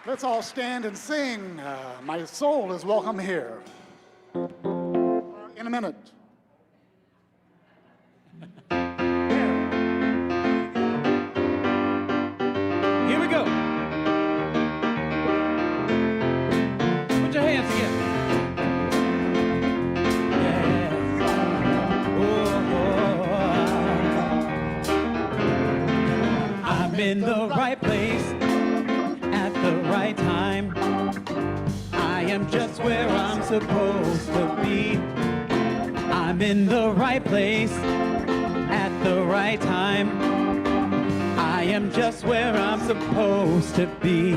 Let's all stand and sing. My soul is welcome here. In a minute. Here we go. Put your hands together. Yes. Oh. I'm in the right place at the right time. I am just where I'm supposed to be. I'm in the right place at the right time. I am just where I'm supposed to be.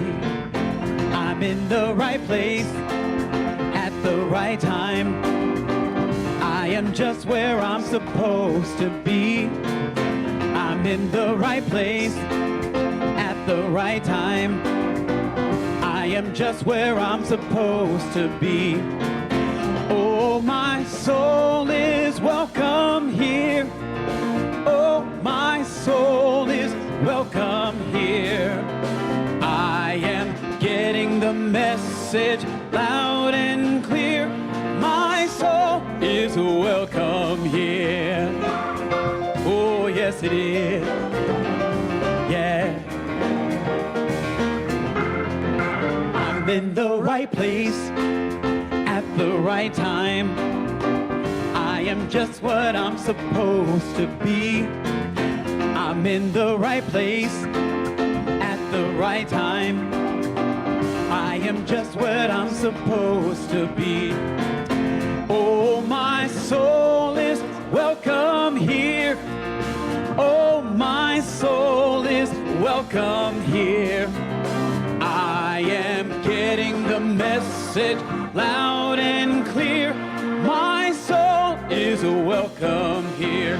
I'm in the right place at the right time. I am just where I'm supposed to be. I'm in the right place at the right time. I am just where I'm supposed to be. Oh, my soul is welcome here. Oh, my soul is welcome here. I am getting the message loud and clear. My soul is welcome here. Oh, yes it is. Yeah. I'm in the right place at the right time. I am just what I'm supposed to be. I'm in the right place at the right time. I am just what I'm supposed to be. Oh, my soul is welcome here. Oh, my soul is welcome here. I am getting the message loud and clear. My soul is welcome here.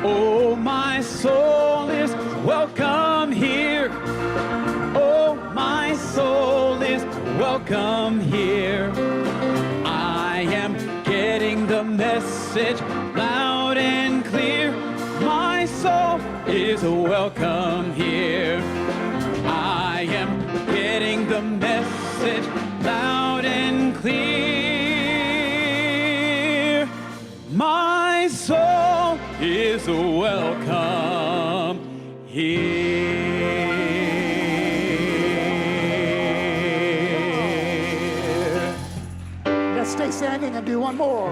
Oh, my soul is welcome here. Oh, my soul is welcome here. I am getting the message loud and clear. My soul is welcome here. I am getting the message loud and clear. My soul is welcome here. Let's stay standing and do one more.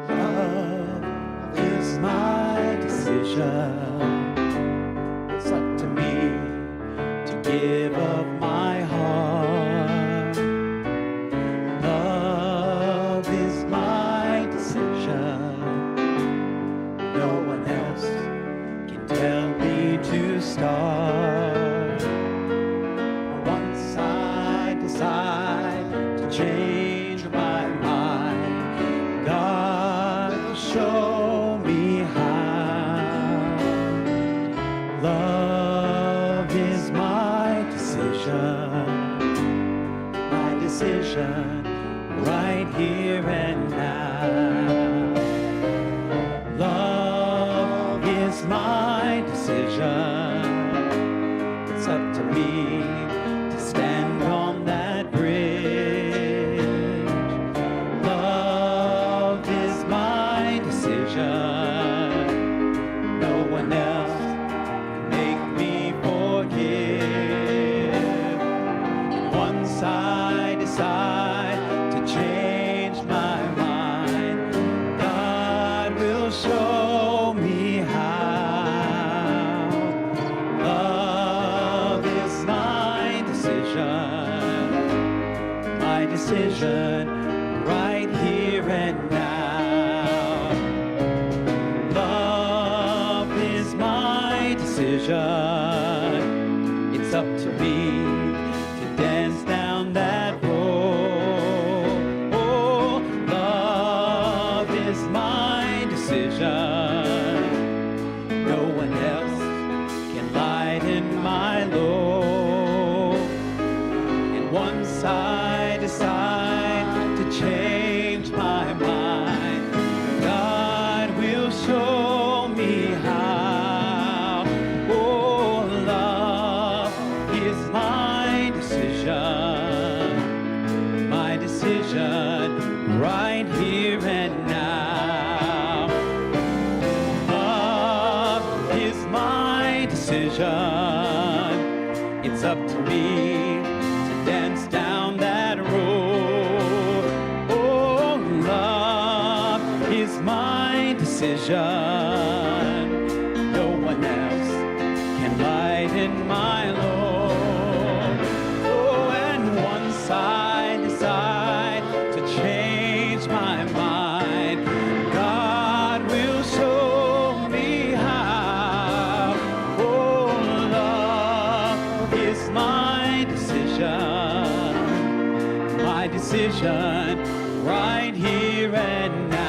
Love is my decision. It's up to me to give of my heart. Love is my decision. No one else can tell me to start. Once I decide to change my mind, God will show me how. Love is my decision right here and now. Love is my decision. It's up to me to stand on that bridge. Love is my decision. No one else can make me forgive. And once I decide to change my mind, God will show me how. Love is my decision right here and now. Love is my decision. It's up to me to dance down that road. Oh, love is my decision. No one else can lighten my load. And once I decide to change my mind, God will show me how. Oh, love is my decision right here and now. Love is my decision. It's up to me to dance down that road. Oh, love is my decision. No one else can lighten my load. Oh, and once I decide to change my mind, God will show me how. Oh, love is my decision right here and now.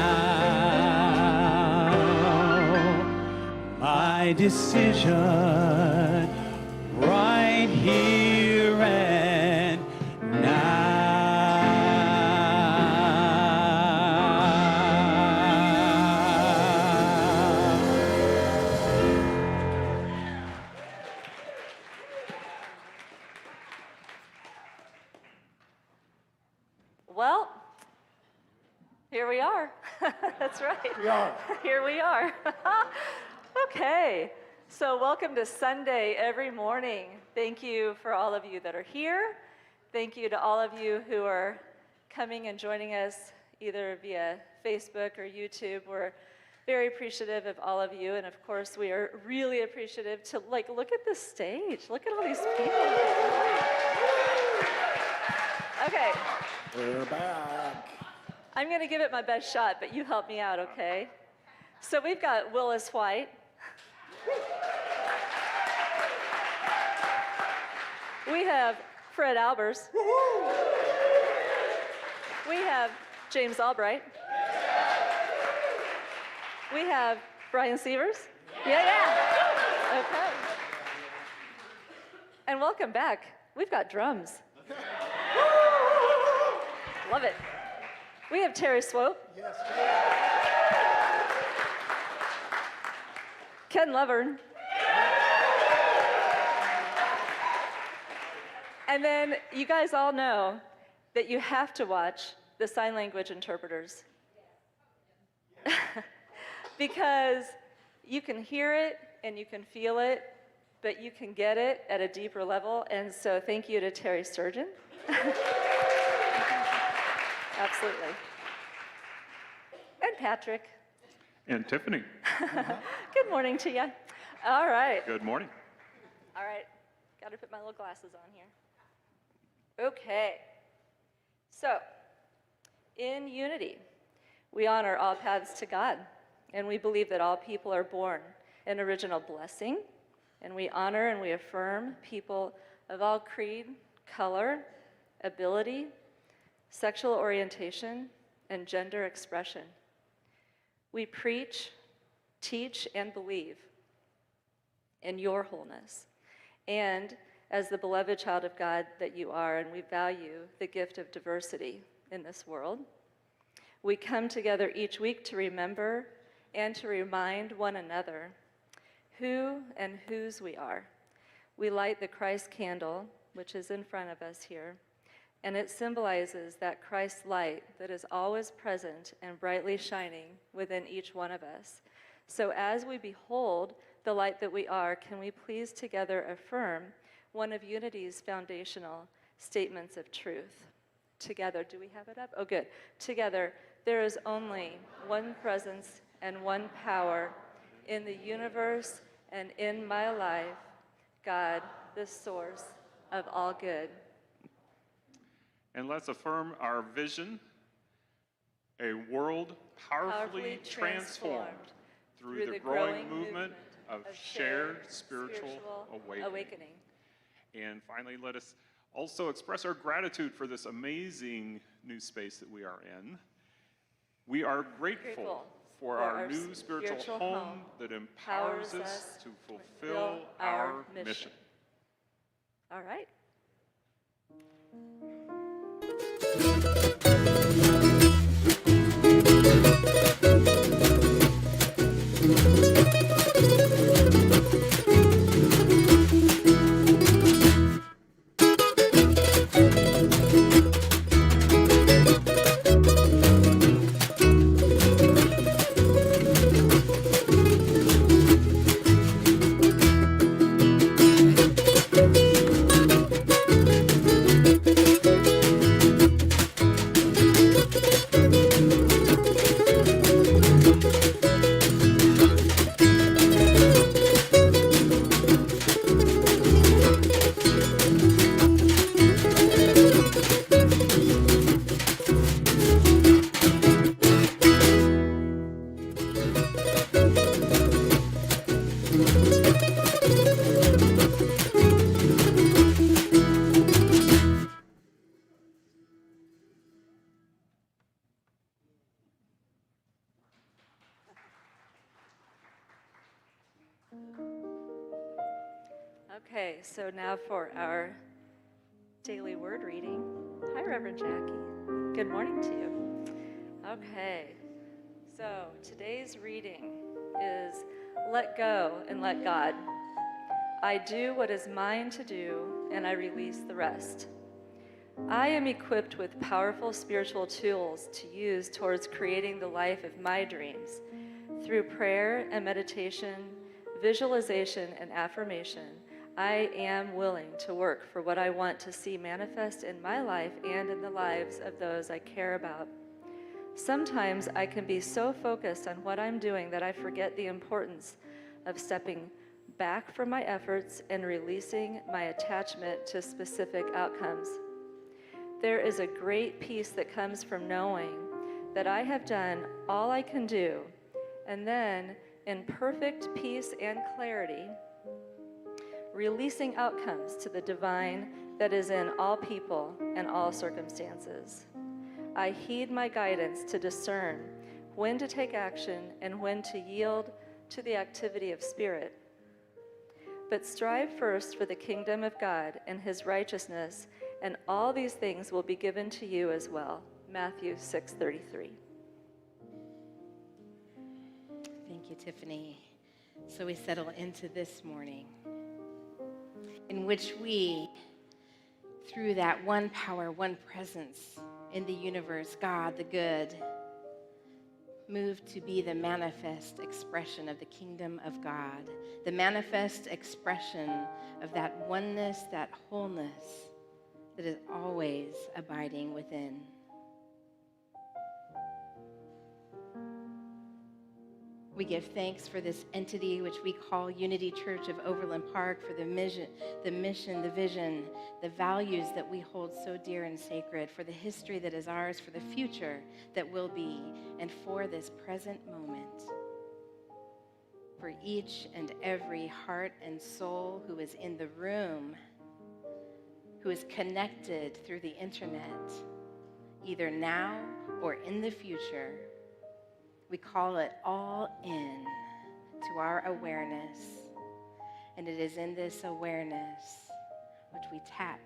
My decision right here and Well, here we are. That's right. We are. Here we are. Okay. So welcome to Sunday every morning. Thank you for all of you that are here. Thank you to all of you who are coming and joining us either via Facebook or YouTube. We're very appreciative of all of you, and of course, we are really appreciative to look at the stage. Look at all these people. Okay. We're back. I'm going to give it my best shot, but you help me out, okay? So we've got Willis White. We have Fred Albers. We have James Albright. We have Brian Sievers. Yeah. Okay. And welcome back. We've got drums. Love it. We have Terry Swope. Yes. Ken Lovern. And then you guys all know that you have to watch the sign language interpreters. Because you can hear it and you can feel it, but you can get it at a deeper level. And so thank you to Terry Sturgeon. Absolutely. And Patrick. And Tiffany. Good morning to you. All right. Good morning. All right. Got to put my little glasses on here. Okay. So, in unity, we honor all paths to God, and we believe that all people are born an original blessing, and we honor and we affirm people of all creed, color, ability, sexual orientation, and gender expression. We preach, teach, and believe in your wholeness, and as the beloved child of God that you are, and we value the gift of diversity in this world. We come together each week to remember and to remind one another who and whose we are. We light the Christ candle, which is in front of us here, and it symbolizes that Christ light that is always present and brightly shining within each one of us. So as we behold the light that we are, can we please together affirm one of Unity's foundational statements of truth? Together, do we have it up? Oh, good. Together, there is only one presence and one power in the universe and in my life, God, the source of all good. And let's affirm our vision, a world powerfully transformed through the growing movement of shared spiritual awakening. And finally, let us also express our gratitude for this amazing new space that we are in. We are grateful for our new spiritual home that empowers us to fulfill our mission. All right. Okay, so now for our daily word reading. Hi, Reverend Jacquie. Good morning to you. Okay, so today's reading is Let Go and Let God. I do what is mine to do, and I release the rest. I am equipped with powerful spiritual tools to use towards creating the life of my dreams. Through prayer and meditation, visualization and affirmation, I am willing to work for what I want to see manifest in my life and in the lives of those I care about. Sometimes I can be so focused on what I'm doing that I forget the importance of stepping back from my efforts and releasing my attachment to specific outcomes. There is a great peace that comes from knowing that I have done all I can do, and then in perfect peace and clarity, releasing outcomes to the divine that is in all people and all circumstances. I heed my guidance to discern when to take action and when to yield to the activity of spirit. But strive first for the kingdom of God and his righteousness, and all these things will be given to you as well. Matthew 6:33. Thank you, Tiffany. So we settle into this morning, in which we, through that one power, one presence in the universe, God the good, move to be the manifest expression of the kingdom of God, the manifest expression of that oneness, that wholeness that is always abiding within. We give thanks for this entity which we call Unity Church of Overland Park, for the mission, the vision, the values that we hold so dear and sacred, for the history that is ours, for the future that will be, and for this present moment. For each and every heart and soul who is in the room, who is connected through the internet, either now or in the future, we call it all in to our awareness. And it is in this awareness which we tap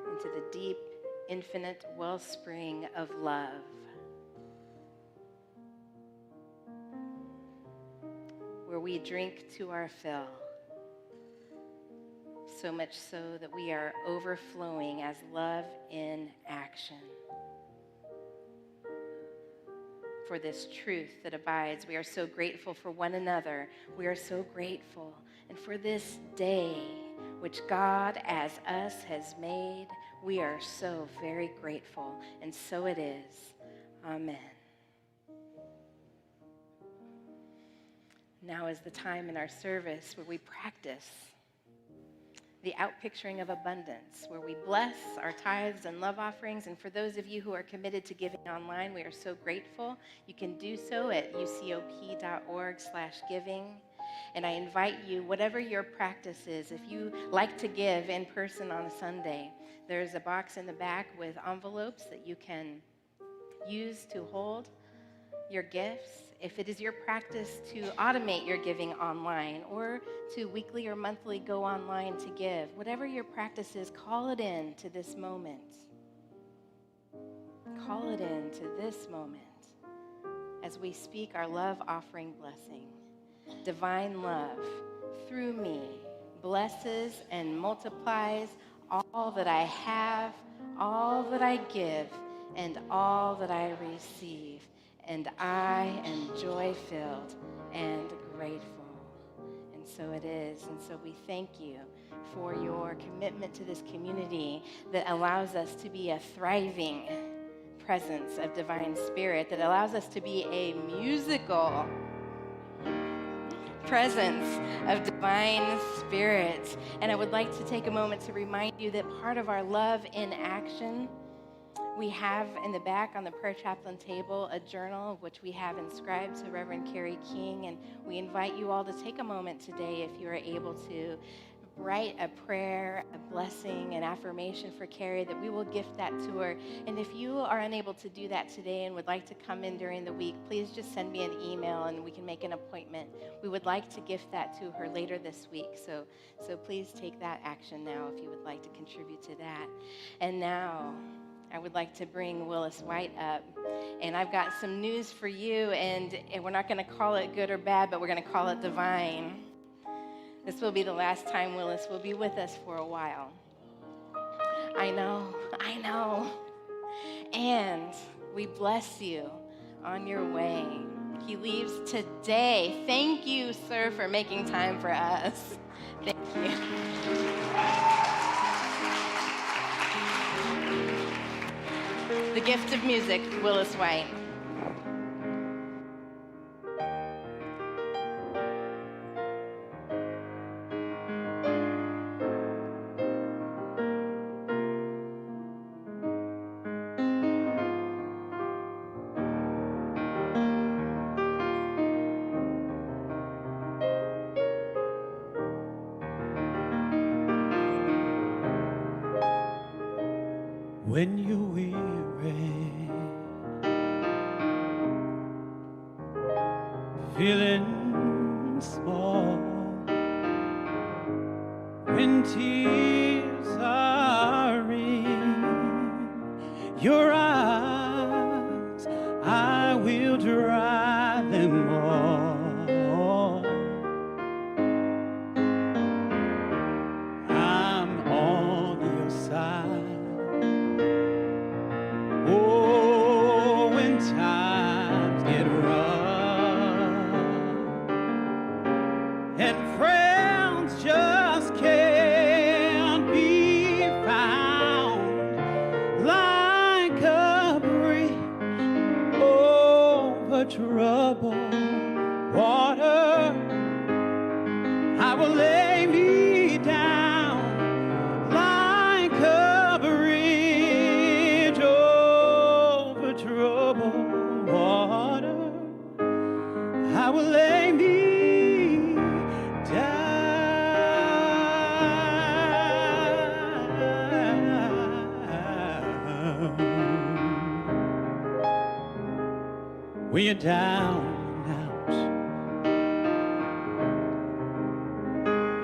into the deep, infinite wellspring of love. Where we drink to our fill, so much so that we are overflowing as love in action. For this truth that abides. We are so grateful for one another. We are so grateful. And for this day, which God as us has made, we are so very grateful. And so it is. Amen. Now is the time in our service where we practice the outpicturing of abundance, where we bless our tithes and love offerings. And for those of you who are committed to giving online, we are so grateful. You can do so at ucop.org/giving. And I invite you, whatever your practice is, if you like to give in person on a Sunday, there's a box in the back with envelopes that you can use to hold your gifts. If it is your practice to automate your giving online, or to weekly or monthly go online to give, whatever your practice is, call it in to this moment. Call it in to this moment as we speak our love offering blessing. Divine love through me blesses and multiplies all that I have, all that I give, and all that I receive. And I am joy-filled and grateful. And so it is. And so we thank you for your commitment to this community that allows us to be a thriving presence of divine spirit, that allows us to be a musical presence of divine spirit. And I would like to take a moment to remind you that part of our love in action, we have in the back on the prayer chaplain table a journal which we have inscribed to Reverend Carrie King, and we invite you all to take a moment today, if you are able to, write a prayer, a blessing, an affirmation for Carrie, that we will gift that to her. And if you are unable to do that today and would like to come in during the week, please just send me an email and we can make an appointment. We would like to gift that to her later this week, so please take that action now if you would like to contribute to that. And now I would like to bring Willis White up, and I've got some news for you, and we're not going to call it good or bad, but we're going to call it divine. This will be the last time Willis will be with us for a while. I know. And we bless you on your way. He leaves today. Thank you, sir, for making time for us. Thank you. The gift of music, Willis White. When you're weary, feeling small, when tears are in your eyes, I will dry them all. I'm on your side. Oh, when times get rough and friends just can't be found, like a bridge over troubled water, I will lay me down like a bridge over troubled water. I will lay me down. When you're down and out,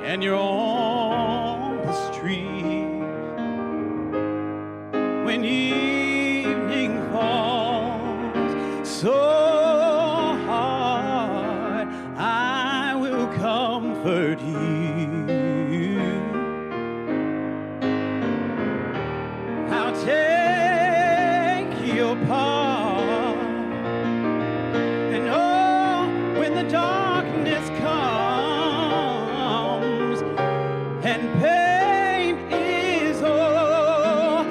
and you're on the street, when evening falls so hard, I will comfort you. I'll take your part, and oh, when the darkness comes and pain is all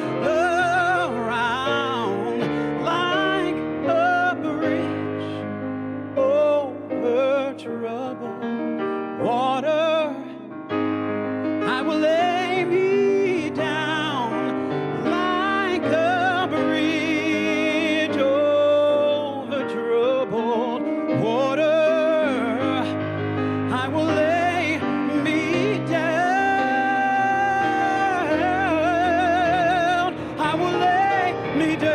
around, like a bridge over troubled water, I will lay me down like a bridge over troubled water. I will lay me down. I will lay me down.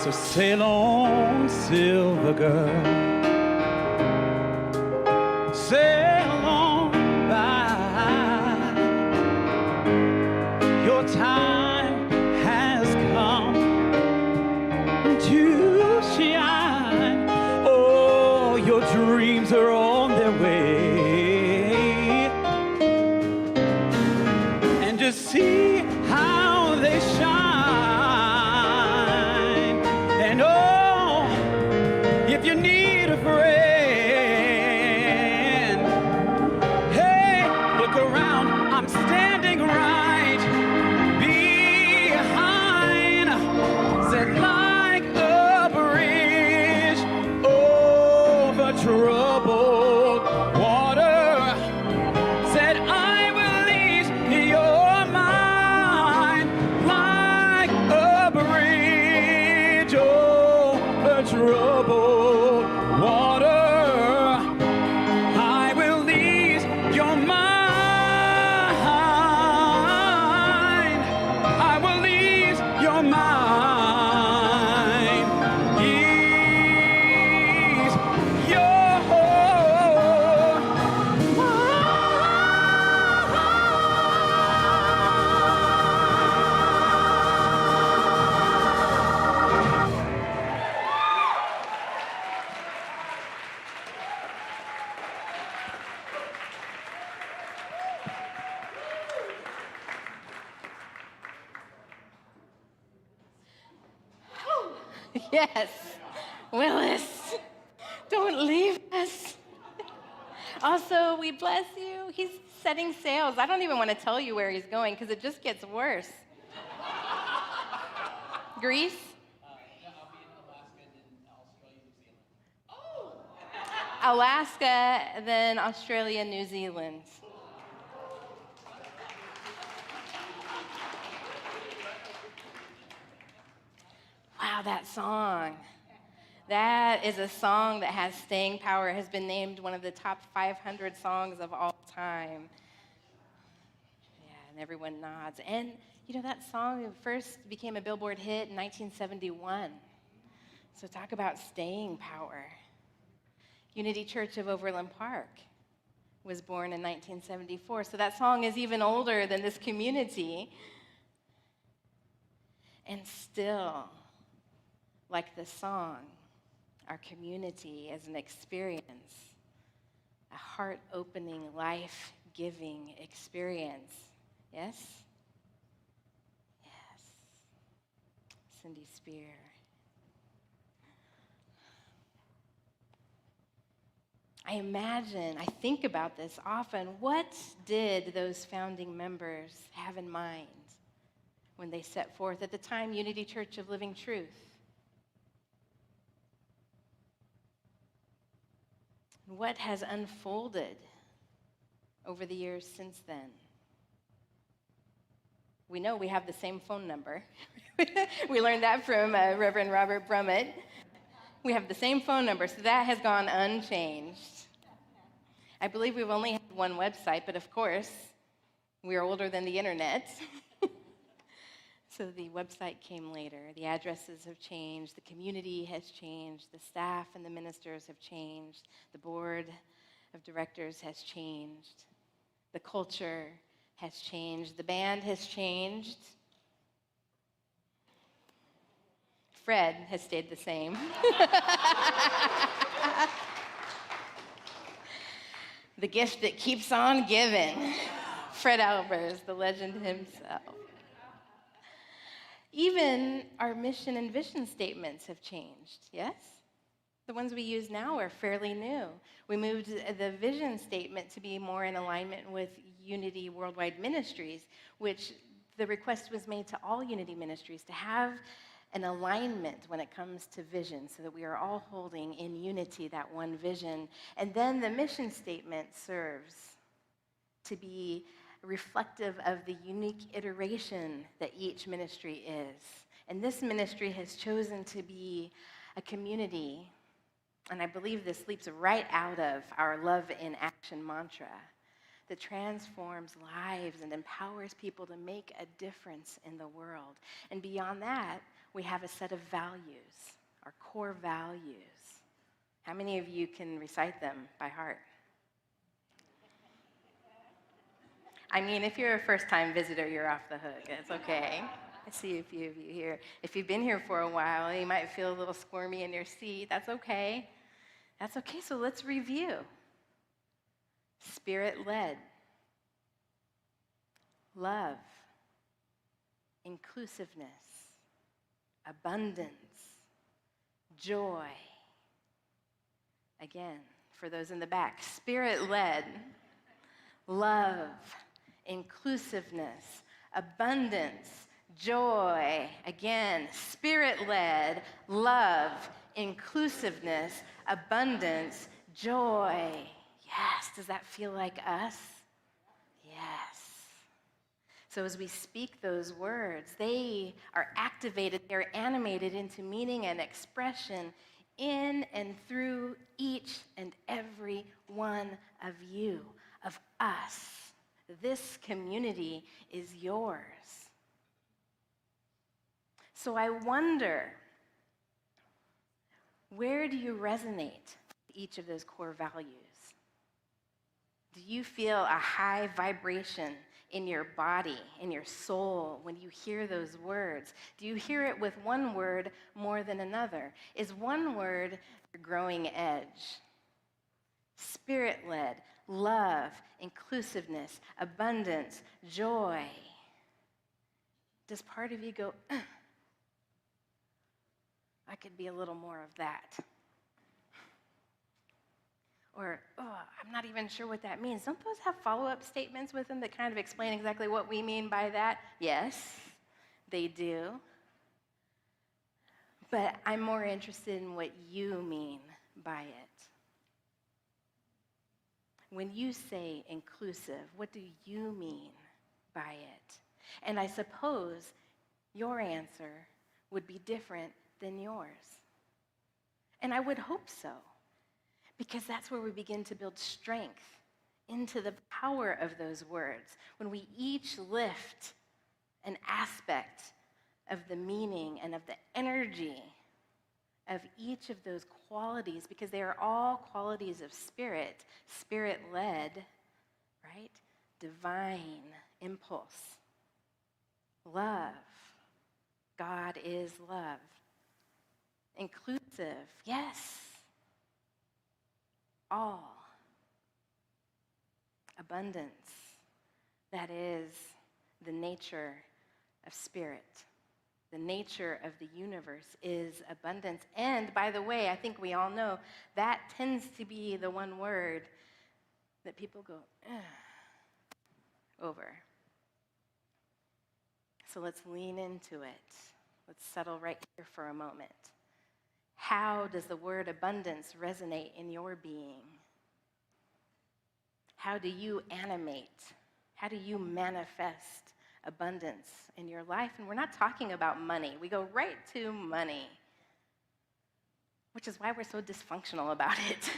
So sail on, silver girl. Sail on by. Your time has come to shine. Oh, your dreams are on their way. And just see how they shine. And oh, if you need a friend, hey, look around, I'm standing right Yes. Willis, don't leave us. Also, we bless you. He's setting sails. I don't even want to tell you where he's going because it just gets worse. Greece? Alaska, then Australia, New Zealand. Wow, that song. That is a song that has staying power. It has been named one of the top 500 songs of all time. Yeah, and everyone nods. And, you know, that song first became a Billboard hit in 1971. So talk about staying power. Unity Church of Overland Park was born in 1974. So that song is even older than this community. And still, like the song, our community is an experience, a heart-opening, life-giving experience. Yes? Yes. Cindy Spear. I think about this often. What did those founding members have in mind when they set forth, at the time, Unity Church of Living Truth? What has unfolded over the years since then? We know we have the same phone number. We learned that from Reverend Robert Brummett. We have the same phone number, so that has gone unchanged. I believe we've only had one website, but of course, we are older than the internet. So the website came later. The addresses have changed. The community has changed. The staff and the ministers have changed. The board of directors has changed. The culture has changed. The band has changed. Fred has stayed the same. The gift that keeps on giving. Fred Albers, the legend himself. Even our mission and vision statements have changed, yes? The ones we use now are fairly new. We moved the vision statement to be more in alignment with Unity Worldwide Ministries, which the request was made to all Unity Ministries to have an alignment when it comes to vision so that we are all holding in unity that one vision. And then the mission statement serves to be reflective of the unique iteration that each ministry is. And this ministry has chosen to be a community, and I believe this leaps right out of our Love in Action mantra, that transforms lives and empowers people to make a difference in the world. And beyond that, we have a set of values, our core values. How many of you can recite them by heart? I mean, if you're a first-time visitor, you're off the hook. It's okay. I see a few of you here. If you've been here for a while, you might feel a little squirmy in your seat. That's okay. That's okay, so let's review. Spirit-led, love, inclusiveness, abundance, joy. Again, for those in the back, Spirit-led, love, inclusiveness, abundance, joy. Again, Spirit-led, love, inclusiveness, abundance, joy. Yes, does that feel like us? Yes. So as we speak those words, they are activated, they're animated into meaning and expression in and through each and every one of you, of us. This community is yours. So I wonder, where do you resonate with each of those core values? Do you feel a high vibration in your body, in your soul, when you hear those words? Do you hear it with one word more than another? Is one word your growing edge? Spirit-led, love, inclusiveness, abundance, joy. Does part of you go, I could be a little more of that. Or, oh, I'm not even sure what that means. Don't those have follow-up statements with them that kind of explain exactly what we mean by that? Yes, they do. But I'm more interested in what you mean by it. When you say inclusive, what do you mean by it? And I suppose your answer would be different than yours. And I would hope so, because that's where we begin to build strength into the power of those words. When we each lift an aspect of the meaning and of the energy of each of those qualities, because they are all qualities of spirit, spirit-led, right? Divine impulse. Love. God is love. Inclusive. Yes. All. Abundance. That is the nature of spirit. The nature of the universe is abundance. And by the way, I think we all know that tends to be the one word that people go over. So let's lean into it. Let's settle right here for a moment. How does the word abundance resonate in your being? How do you animate? How do you manifest abundance in your life? And we're not talking about money. We go right to money, which is why we're so dysfunctional about it,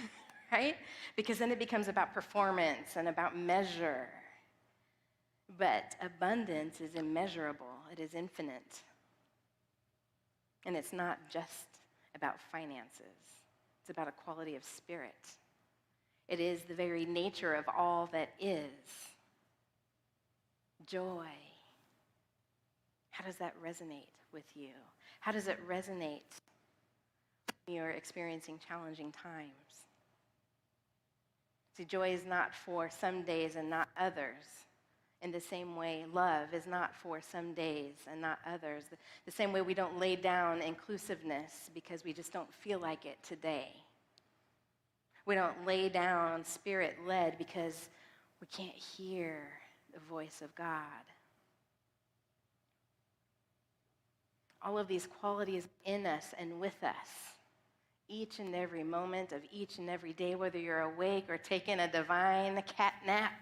right? Because then it becomes about performance and about measure. But abundance is immeasurable. It is infinite. And it's not just about finances. It's about a quality of spirit. It is the very nature of all that is. Joy. How does that resonate with you? How does it resonate when you're experiencing challenging times? See, joy is not for some days and not others. In the same way, love is not for some days and not others. The same way we don't lay down inclusiveness because we just don't feel like it today. We don't lay down spirit-led because we can't hear the voice of God. All of these qualities in us and with us, each and every moment of each and every day, whether you're awake or taking a divine cat nap,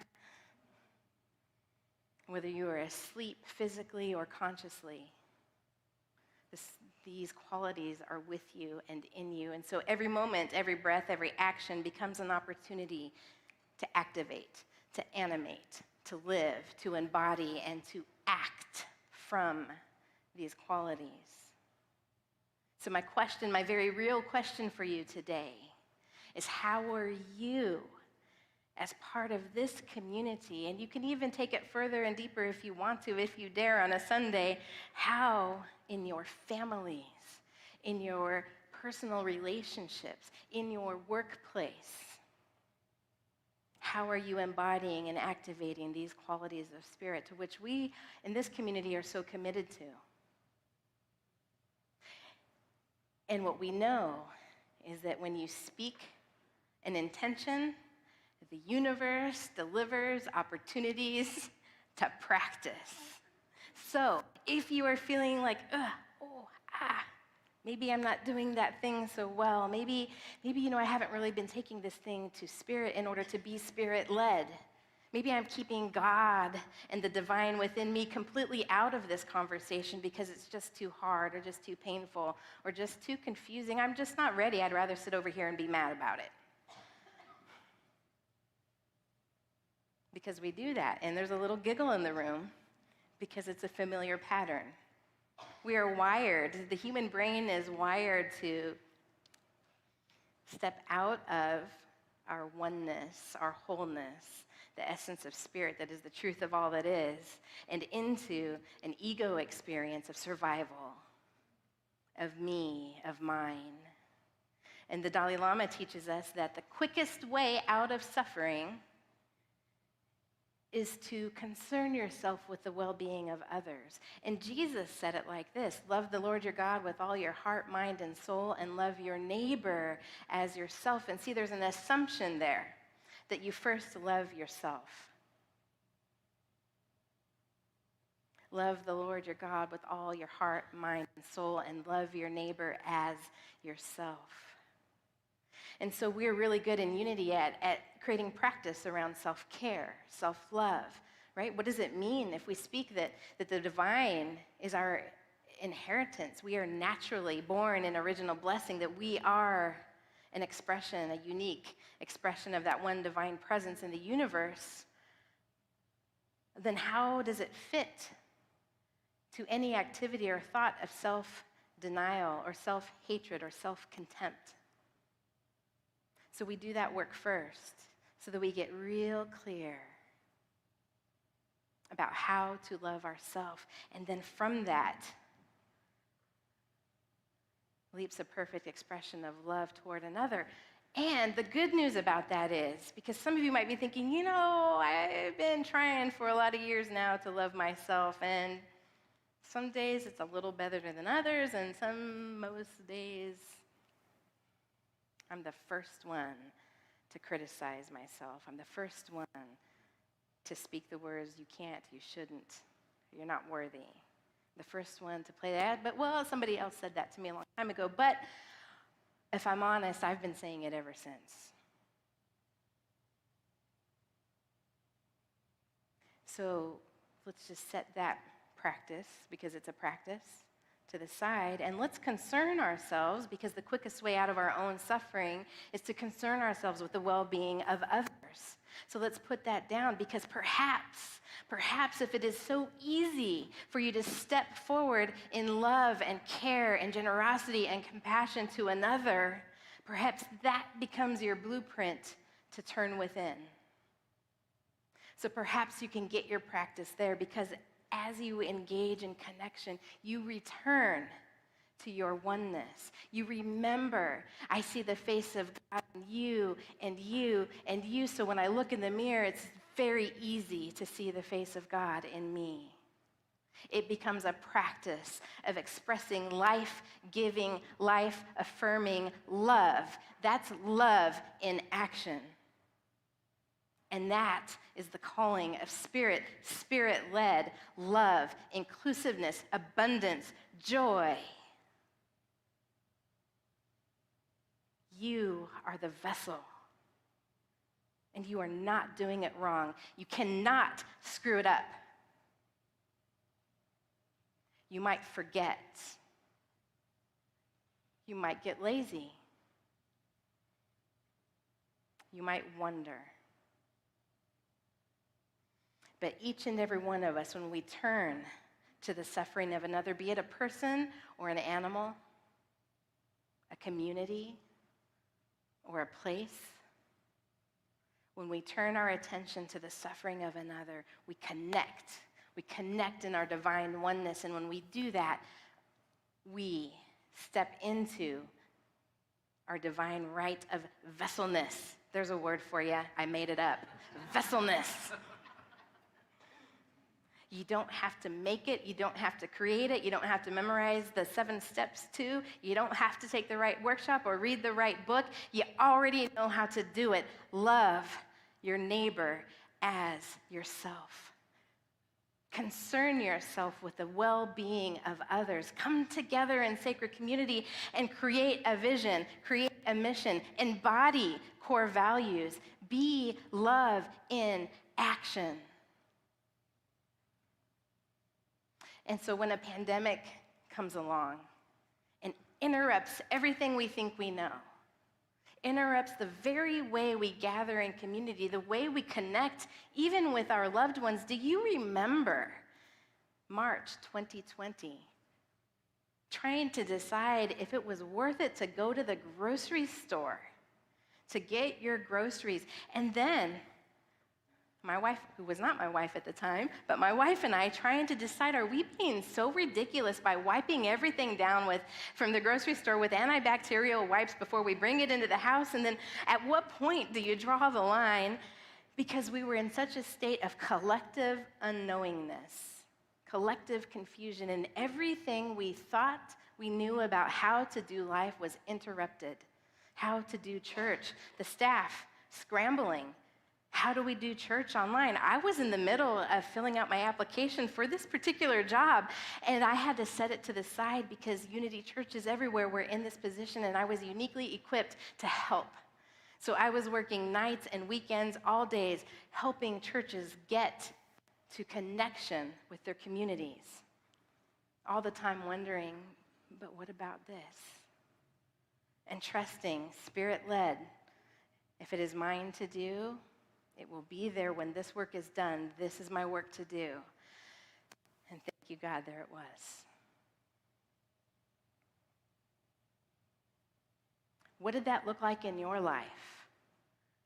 whether you are asleep physically or consciously, these qualities are with you and in you. And so every moment, every breath, every action becomes an opportunity to activate, to animate, to live, to embody, and to act from these qualities. So my question, my very real question for you today is, how are you as part of this community? And you can even take it further and deeper if you want to, if you dare on a Sunday. How in your families, in your personal relationships, in your workplace, how are you embodying and activating these qualities of spirit to which we in this community are so committed to? And what we know is that when you speak an intention, the universe delivers opportunities to practice. So if you are feeling like, maybe I'm not doing that thing so well, maybe I haven't really been taking this thing to spirit in order to be spirit-led. Maybe I'm keeping God and the divine within me completely out of this conversation because it's just too hard or just too painful or just too confusing. I'm just not ready. I'd rather sit over here and be mad about it. Because we do that, and there's a little giggle in the room because it's a familiar pattern. We are wired, the human brain is wired to step out of our oneness, our wholeness, the essence of spirit that is the truth of all that is, and into an ego experience of survival, of me, of mine. And the Dalai Lama teaches us that the quickest way out of suffering is to concern yourself with the well-being of others. And Jesus said it like this: love the Lord your God with all your heart, mind, and soul, and love your neighbor as yourself. And see, there's an assumption there that you first love yourself. Love the Lord your God with all your heart, mind, and soul, and love your neighbor as yourself. And so we're really good in Unity at creating practice around self-care, self-love, right? What does it mean if we speak that the divine is our inheritance? We are naturally born in original blessing, that we are an expression, a unique expression of that one divine presence in the universe. Then how does it fit to any activity or thought of self-denial or self-hatred or self-contempt? So we do that work first so that we get real clear about how to love ourselves. And then from that leaps a perfect expression of love toward another. And the good news about that is, because some of you might be thinking, you know, I've been trying for a lot of years now to love myself, and some days it's a little better than others, and most days I'm the first one to criticize myself. I'm the first one to speak the words, you can't, you shouldn't, you're not worthy. The first one to play that, but well, somebody else said that to me a long time ago. But if I'm honest, I've been saying it ever since. So let's just set that practice, because it's a practice, to the side, and let's concern ourselves, because the quickest way out of our own suffering is to concern ourselves with the well-being of others. So let's put that down, because perhaps if it is so easy for you to step forward in love and care and generosity and compassion to another, perhaps that becomes your blueprint to turn within. So perhaps you can get your practice there, because as you engage in connection, you return to your oneness. You remember, I see the face of God in you and you and you. So when I look in the mirror, it's very easy to see the face of God in me. It becomes a practice of expressing life-giving, life-affirming love. That's love in action. And that is the calling of spirit-led love, inclusiveness, abundance, joy. You are the vessel, and you are not doing it wrong. You cannot screw it up. You might forget. You might get lazy. You might wonder. But each and every one of us, when we turn to the suffering of another, be it a person or an animal, a community or a place, when we turn our attention to the suffering of another, we connect. We connect in our divine oneness. And when we do that, we step into our divine right of vesselness. There's a word for you. I made it up. Vesselness. You don't have to make it. You don't have to create it. You don't have to memorize the 7 steps to. You don't have to take the right workshop or read the right book. You already know how to do it. Love your neighbor as yourself. Concern yourself with the well-being of others. Come together in sacred community and create a vision, create a mission, embody core values. Be love in action. And so when a pandemic comes along and interrupts everything we think we know, interrupts the very way we gather in community, the way we connect, even with our loved ones, do you remember March 2020, trying to decide if it was worth it to go to the grocery store to get your groceries? And then my wife, who was not my wife at the time, but my wife and I trying to decide, are we being so ridiculous by wiping everything down from the grocery store with antibacterial wipes before we bring it into the house? And then at what point do you draw the line because we were in such a state of collective unknowingness, collective confusion, and everything we thought we knew about how to do life was interrupted. How to do church, the staff scrambling. How do we do church online? I was in the middle of filling out my application for this particular job, and I had to set it to the side because Unity churches everywhere were in this position, and I was uniquely equipped to help. So I was working nights and weekends, all days, helping churches get to connection with their communities. All the time wondering, but what about this? And trusting, Spirit-led, if it is mine to do, it will be there when this work is done. This is my work to do. And thank you, God, there it was. What did that look like in your life?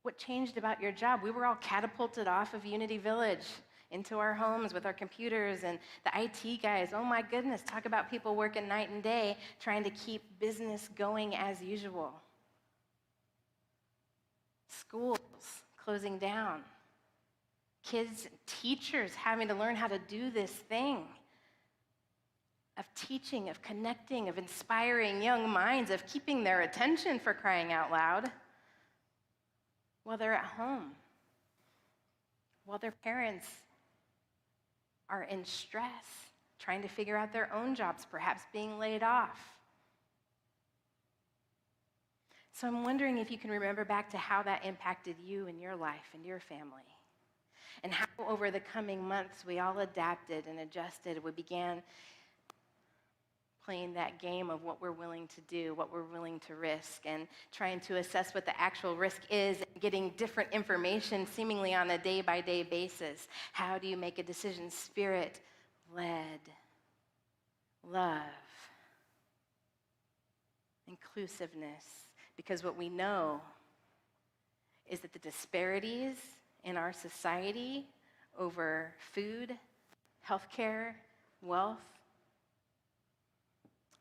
What changed about your job? We were all catapulted off of Unity Village into our homes with our computers and the IT guys. Oh my goodness, talk about people working night and day trying to keep business going as usual. Schools closing down. Kids, teachers having to learn how to do this thing of teaching, of connecting, of inspiring young minds, of keeping their attention, for crying out loud, while they're at home, while their parents are in stress, trying to figure out their own jobs, perhaps being laid off. So I'm wondering if you can remember back to how that impacted you and your life and your family, and how over the coming months we all adapted and adjusted. We began playing that game of what we're willing to do, what we're willing to risk, and trying to assess what the actual risk is, and getting different information seemingly on a day-by-day basis. How do you make a decision? Spirit-led, love, inclusiveness. Because what we know is that the disparities in our society over food, healthcare, wealth,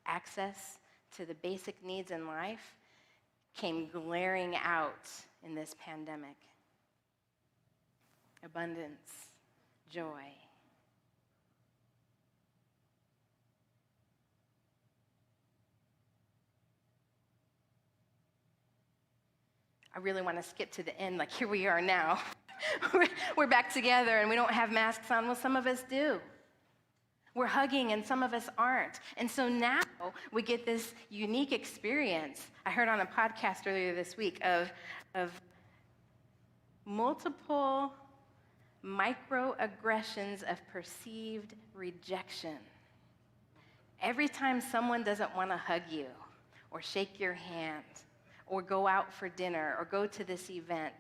access to the basic needs in life came glaring out in this pandemic. Abundance, joy. I really want to skip to the end, like here we are now. We're back together and we don't have masks on. Well, some of us do. We're hugging and some of us aren't. And so now we get this unique experience. I heard on a podcast earlier this week of multiple microaggressions of perceived rejection. Every time someone doesn't want to hug you or shake your hand or go out for dinner or go to this event,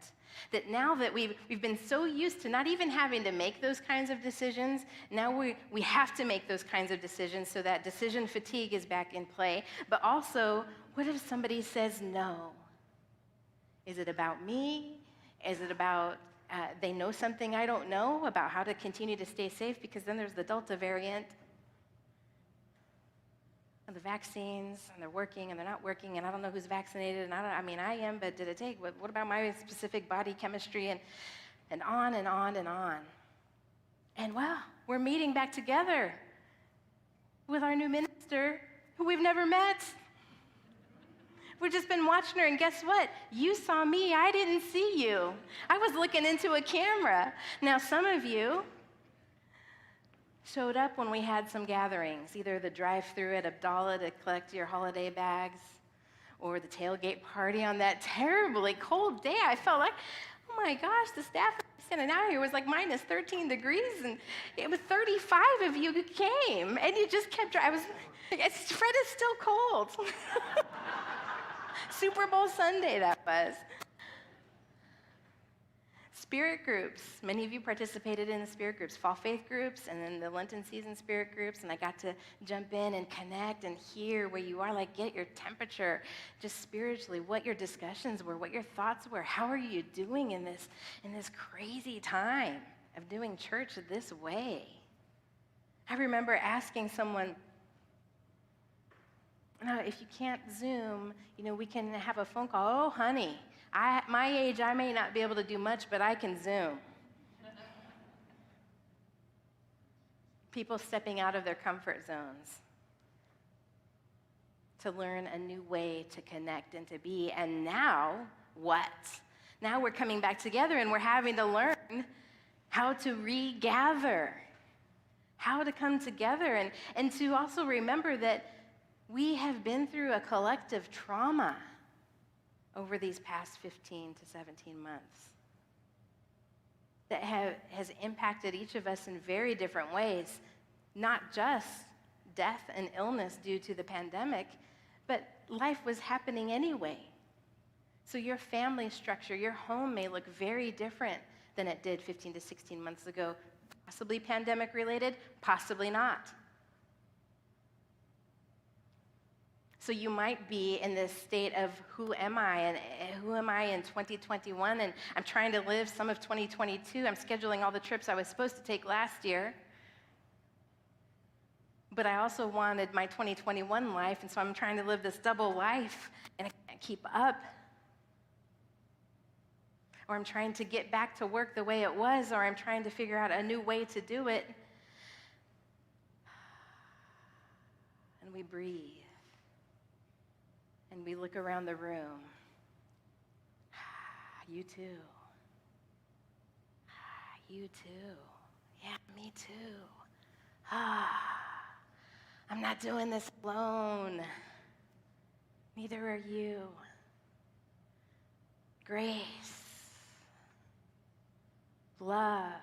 that now that we've been so used to not even having to make those kinds of decisions, now we have to make those kinds of decisions, so that decision fatigue is back in play. But also, what if somebody says no? Is it about me? Is it about they know something I don't know about how to continue to stay safe? Because then there's the Delta variant. And the vaccines, and they're working, and they're not working, and I don't know who's vaccinated, and I am, but did it take? What about my specific body chemistry, and on and on and on. And well, we're meeting back together with our new minister, who we've never met. We've just been watching her, and guess what? You saw me, I didn't see you. I was looking into a camera. Now, some of you showed up when we had some gatherings, either the drive-thru at Abdallah to collect your holiday bags, or the tailgate party on that terribly cold day. I felt like, oh my gosh, the staff standing out here was like minus 13 degrees, and it was 35 of you who came, and you just kept driving. Fred is still cold. Super Bowl Sunday, that was. Spirit groups. Many of you participated in the spirit groups, fall faith groups, and then the Lenten season spirit groups, and I got to jump in and connect and hear where you are, like get your temperature, just spiritually, what your discussions were, what your thoughts were. How are you doing in this crazy time of doing church this way? I remember asking someone, no, if you can't Zoom, we can have a phone call. Oh, honey, My age, I may not be able to do much, but I can Zoom. People stepping out of their comfort zones to learn a new way to connect and to be. And now, what? Now we're coming back together and we're having to learn how to regather, how to come together, and to also remember that we have been through a collective trauma over these past 15 to 17 months that has impacted each of us in very different ways, not just death and illness due to the pandemic, but life was happening anyway. So your family structure, your home may look very different than it did 15 to 16 months ago, possibly pandemic related, possibly not. So you might be in this state of who am I, and who am I in 2021, and I'm trying to live some of 2022. I'm scheduling all the trips I was supposed to take last year. But I also wanted my 2021 life, and so I'm trying to live this double life, and I can't keep up. Or I'm trying to get back to work the way it was, or I'm trying to figure out a new way to do it. And we breathe. And we look around the room. You too. You too. Yeah, me too. I'm not doing this alone. Neither are you. Grace, love,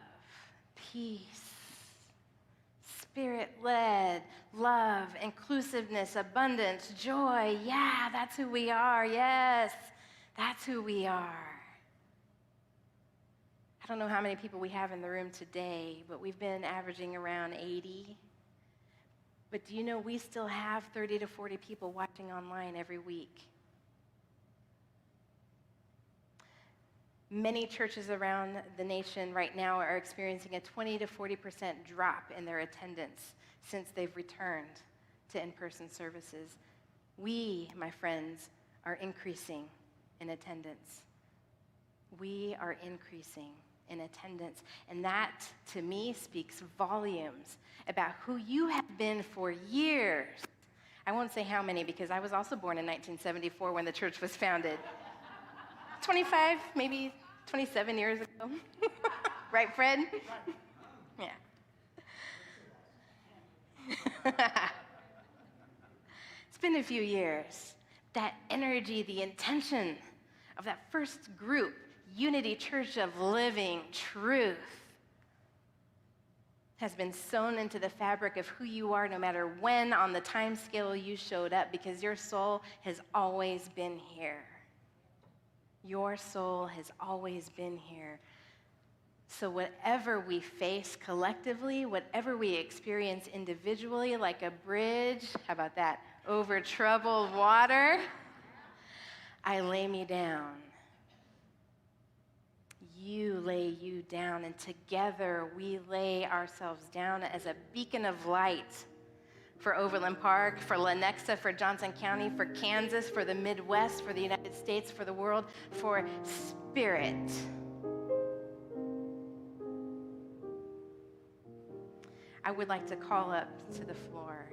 peace, Spirit-led, love, inclusiveness, abundance, joy. Yeah, that's who we are. Yes, that's who we are. I don't know how many people we have in the room today, but we've been averaging around 80. But do you know we still have 30 to 40 people watching online every week? Many churches around the nation right now are experiencing a 20 to 40% drop in their attendance since they've returned to in-person services. We, my friends, are increasing in attendance. We are increasing in attendance. And that, to me, speaks volumes about who you have been for years. I won't say how many, because I was also born in 1974 when the church was founded. 25, maybe 27 years ago. Right, Fred? Yeah. It's been a few years. That energy, the intention of that first group, Unity Church of Living Truth, has been sewn into the fabric of who you are, no matter when on the time scale you showed up, because your soul has always been here. Your soul has always been here. So whatever we face collectively, whatever we experience individually, like a bridge, how about that, over troubled water, I lay me down. You lay you down, and together we lay ourselves down as a beacon of light for Overland Park, for Lenexa, for Johnson County, for Kansas, for the Midwest, for the United States, for the world, for spirit. I would like to call up to the floor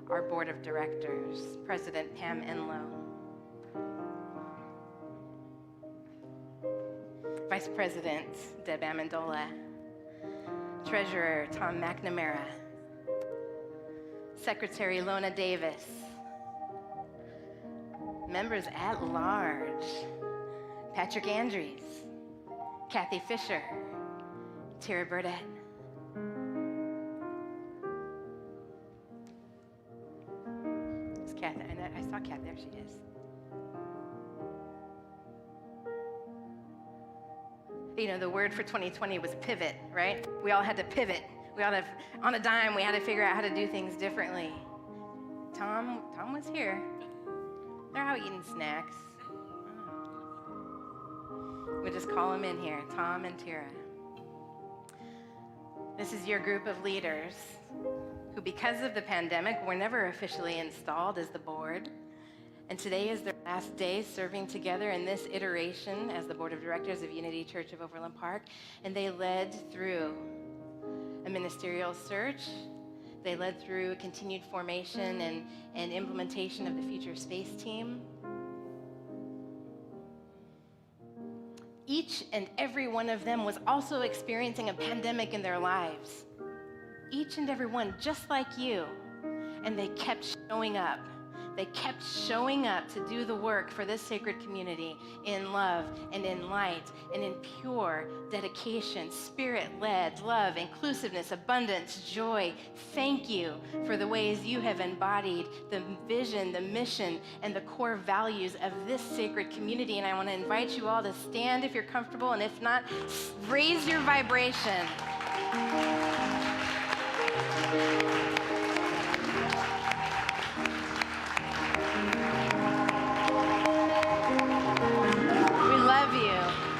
our board of directors, President Pam Enlow, Vice President Deb Amendola, Treasurer Tom McNamara, Secretary Lona Davis, members at large, Patrick Andrews, Kathy Fisher, Tara Burdett. It's Kathy. I saw Kathy. There she is. You know, the word for 2020 was pivot, right? We all had to pivot. We all have, on a dime, we had to figure out how to do things differently. Tom was here. They're out eating snacks. We just call them in here, Tom and Tara. This is your group of leaders who, because of the pandemic, were never officially installed as the board. And today is their last day serving together in this iteration as the board of directors of Unity Church of Overland Park. And they led through a ministerial search. They led through continued formation and implementation of the future space team. Each and every one of them was also experiencing a pandemic in their lives. Each and every one, just like you. And they kept showing up. They kept showing up to do the work for this sacred community in love and in light and in pure dedication, spirit-led love, inclusiveness, abundance, joy. Thank you for the ways you have embodied the vision, the mission, and the core values of this sacred community. And I want to invite you all to stand if you're comfortable, and if not, raise your vibration.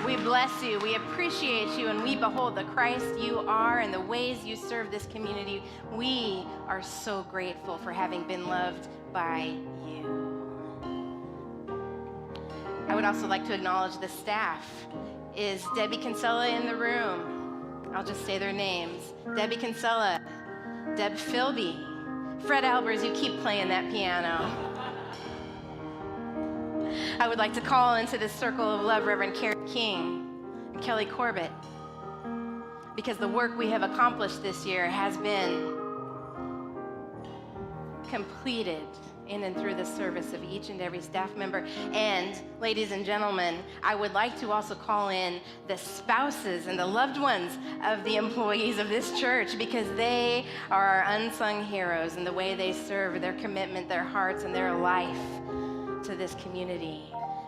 We bless you, we appreciate you, and we behold the Christ you are and the ways you serve this community. We are so grateful for having been loved by you. I would also like to acknowledge the staff. Is Debbie Kinsella in the room? I'll just say their names. Debbie Kinsella, Deb Philby, Fred Albers, you keep playing that piano. I would like to call into this circle of love Reverend Carrie King and Kelly Corbett, because the work we have accomplished this year has been completed in and through the service of each and every staff member. And ladies and gentlemen, I would like to also call in the spouses and the loved ones of the employees of this church, because they are our unsung heroes in the way they serve, their commitment, their hearts, and their life to this community.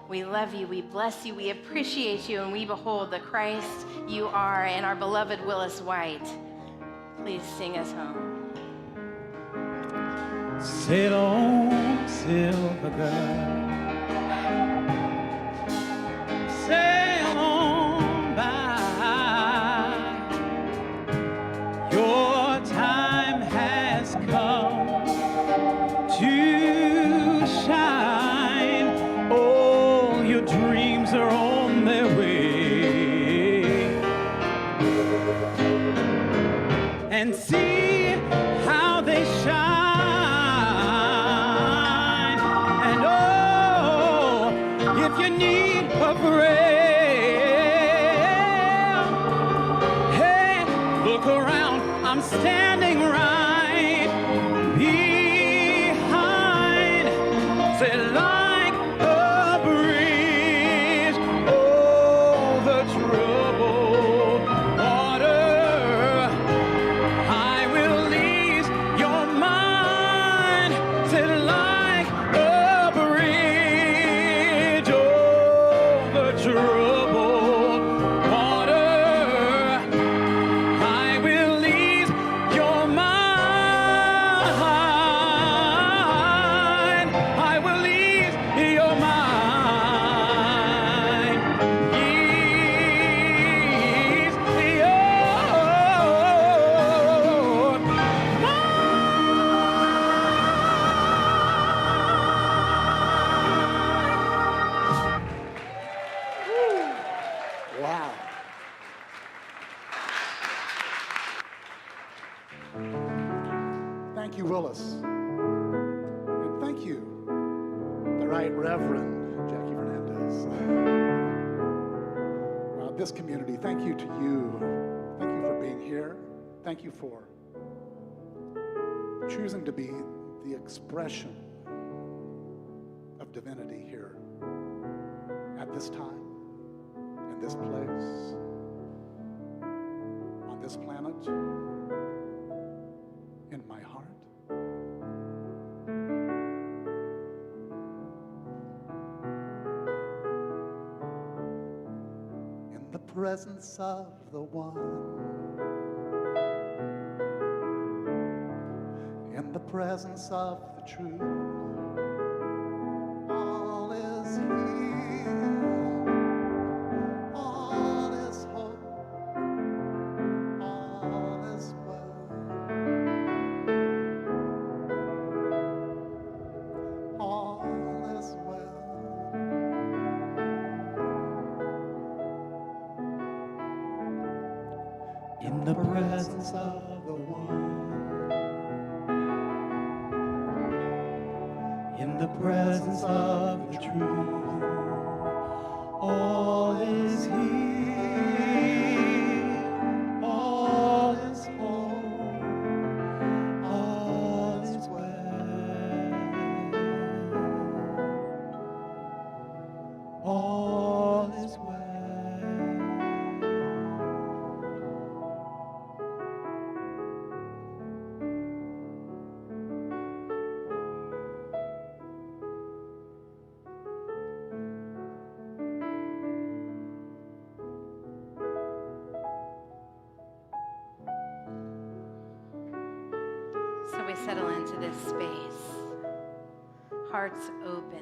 We love you, we bless you, we appreciate you, and we behold the Christ you are and our beloved Willis White. Please sing us home. Sail on, silver girl. Sail on by. Your time has come to shine. All your dreams are on their way. And see how they shine. If you need a friend, hey, look around, I'm standing right behind. Say, like a bridge over troubled water, I will ease your mind. Say, like a bridge troubled water, I will ease your mind. I will ease your mind. Ease your Wow. Thank you, Willis. And thank you, the Right Reverend Jacquie Fernandez. This community, thank you to you. Thank you for being here. Thank you for choosing to be the expression of divinity here at this time, in this place, on this planet, in my heart. In the presence of the one, in the presence of the truth, all is here. All is hope, all is well. All is in the presence of the one, in the presence of the truth. All is here, all is whole, all is well, all is well. So we settle into this space, hearts open.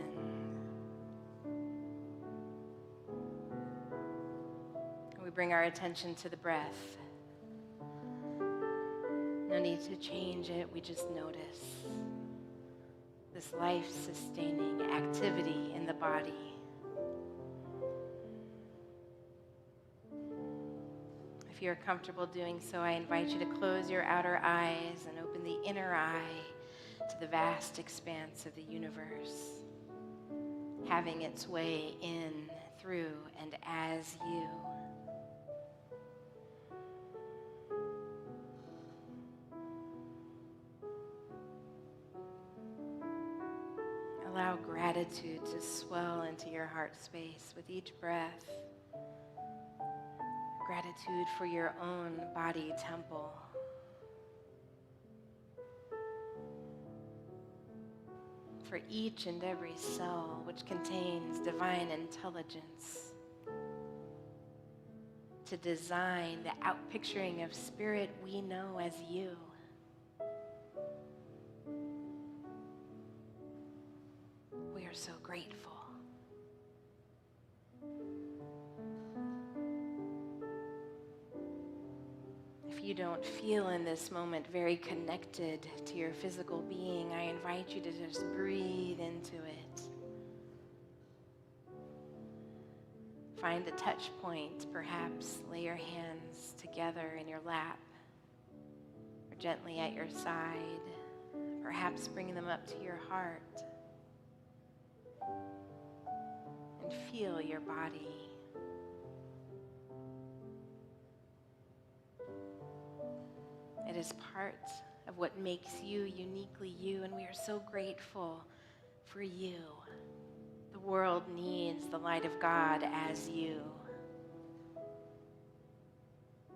We bring our attention to the breath. No need to change it, we just notice this life-sustaining activity in the body. If you're comfortable doing so, I invite you to close your outer eyes and open the inner eye to the vast expanse of the universe, having its way in, through, and as you. Allow gratitude to swell into your heart space with each breath. Gratitude for your own body temple. For each and every cell which contains divine intelligence. To design the outpicturing of spirit we know as you. We are so grateful. If you don't feel in this moment very connected to your physical being, I invite you to just breathe into it. Find a touch point, perhaps lay your hands together in your lap or gently at your side, perhaps bring them up to your heart and feel your body. It is part of what makes you uniquely you, and we are so grateful for you. The world needs the light of God as you.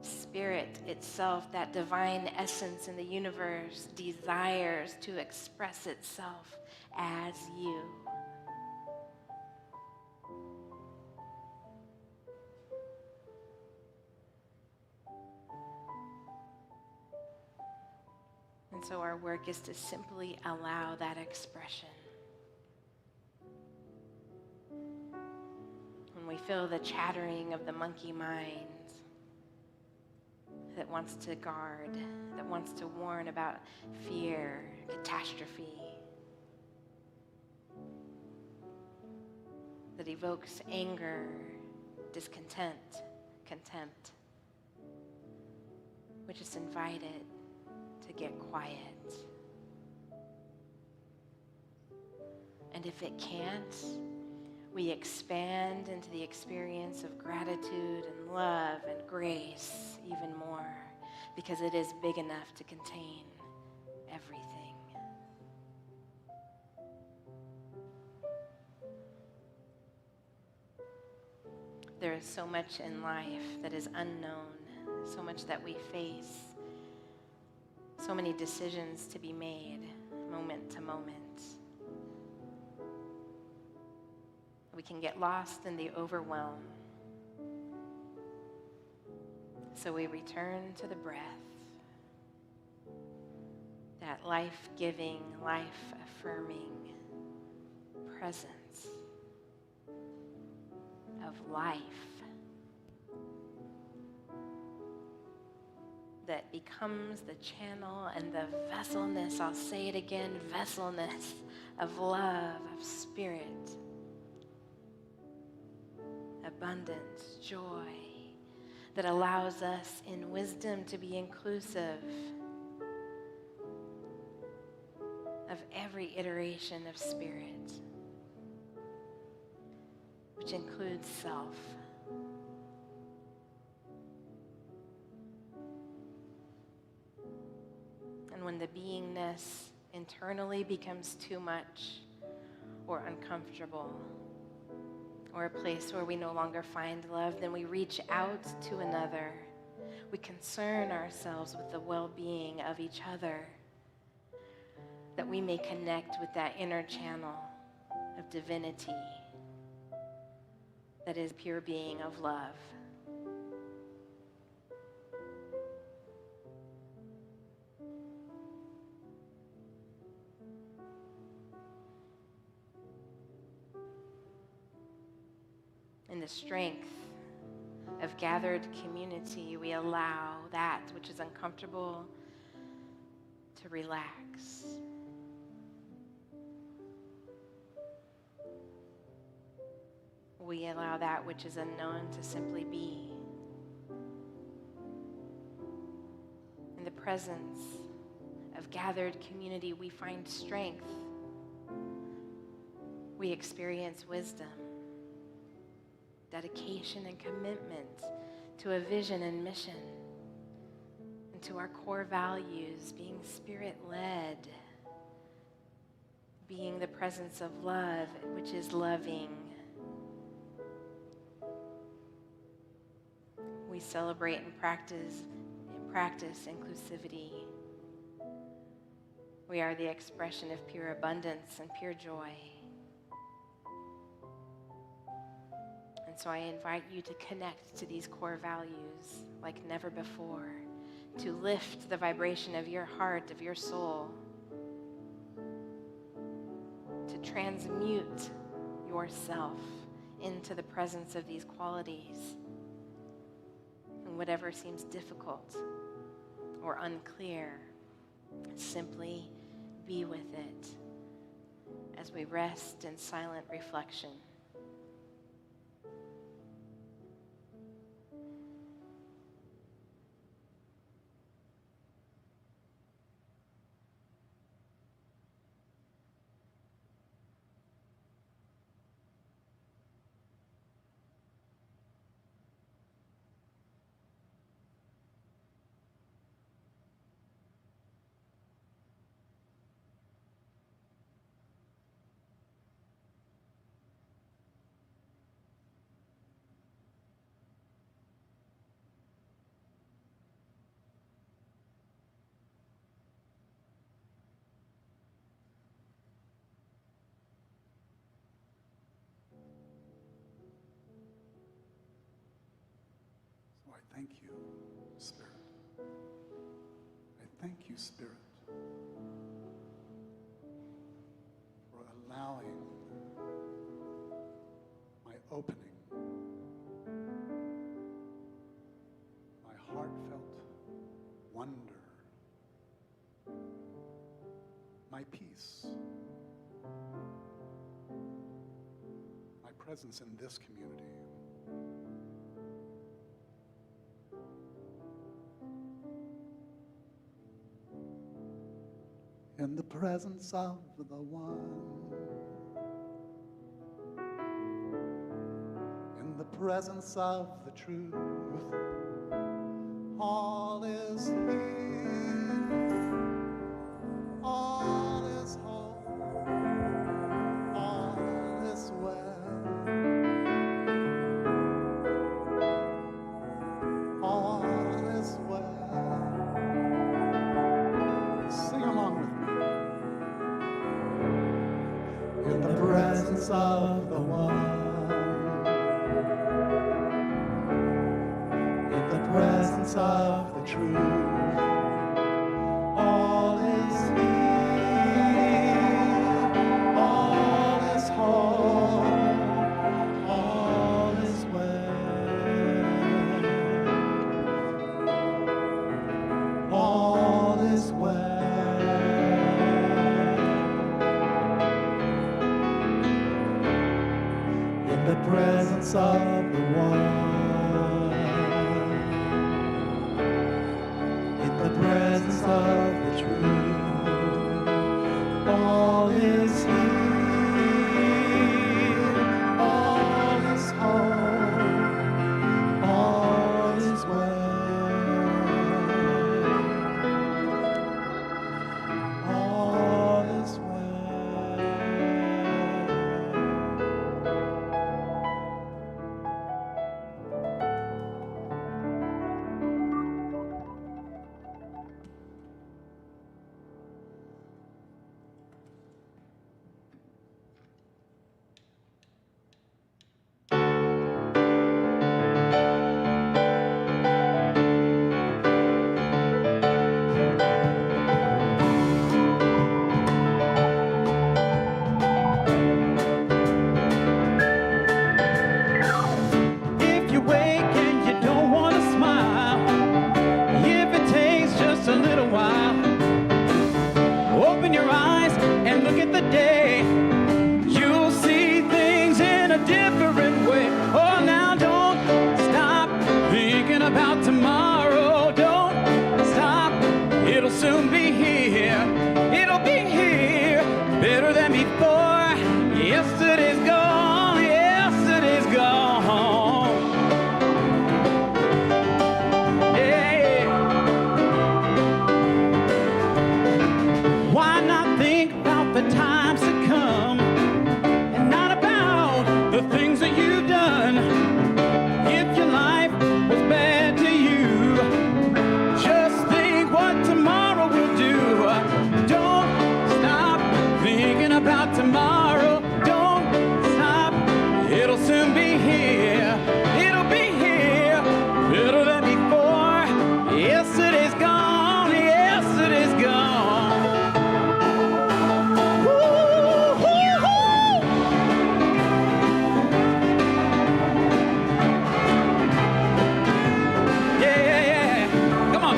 Spirit itself, that divine essence in the universe, desires to express itself as you. And so our work is to simply allow that expression. When we feel the chattering of the monkey mind that wants to guard, that wants to warn about fear, catastrophe, that evokes anger, discontent, contempt, we just invite it to get quiet. And if it can't, we expand into the experience of gratitude and love and grace even more, because it is big enough to contain everything. There is so much in life that is unknown, so much that we face, so many decisions to be made moment to moment. We can get lost in the overwhelm. So we return to the breath, that life-giving, life-affirming presence of life that becomes the channel and the vesselness, I'll say it again, vesselness of love, of spirit, abundance, joy, that allows us in wisdom to be inclusive of every iteration of spirit, which includes self. And when the beingness internally becomes too much or uncomfortable, or a place where we no longer find love, then we reach out to another. We concern ourselves with the well-being of each other, that we may connect with that inner channel of divinity that is pure being of love. In the strength of gathered community, we allow that which is uncomfortable to relax. We allow that which is unknown to simply be. In the presence of gathered community, we find strength. We experience wisdom, dedication and commitment to a vision and mission, and to our core values, being spirit-led, being the presence of love, which is loving. We celebrate and practice inclusivity. We are the expression of pure abundance and pure joy. And so I invite you to connect to these core values like never before, to lift the vibration of your heart, of your soul, to transmute yourself into the presence of these qualities. And whatever seems difficult or unclear, simply be with it as we rest in silent reflection. I thank you, Spirit. I thank you, Spirit, for allowing my opening, my heartfelt wonder, my peace, my presence in this community. In the presence of the one, in the presence of the truth, all is here, all is whole, all is well, all is well. Sing along with me. In the presence of the one, in the presence of the truth, all is here, all is whole, all is well, all is well. In the presence of the one, All is here, all is whole, all is well. All is well. If you wake and you don't want to smile, if it takes just a little while, open your eyes and look at the day. You'll see things in a different way. Oh, now don't stop thinking about tomorrow. Don't stop, it'll soon be here. It'll be here, better than before. Yesterday's gone, yesterday's gone. Yeah. Why not think about the times to come and not about the things that you've done? If your life was bad to you, just think what tomorrow will do. Don't stop thinking about tomorrow. Don't stop, it'll soon be here. It'll be here, better than before. Yesterday's gone, yesterday's gone. Yeah. Come on.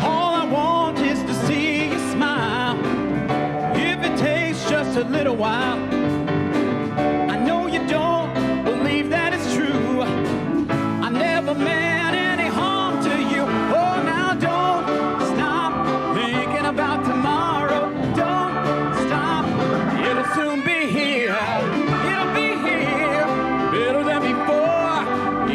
All I want is to see you smile. If it takes just a little while. I know you don't believe that it's true. I never meant any harm to you. Oh, now don't stop thinking about tomorrow. Don't stop, it'll soon be here. It'll be here, better than before.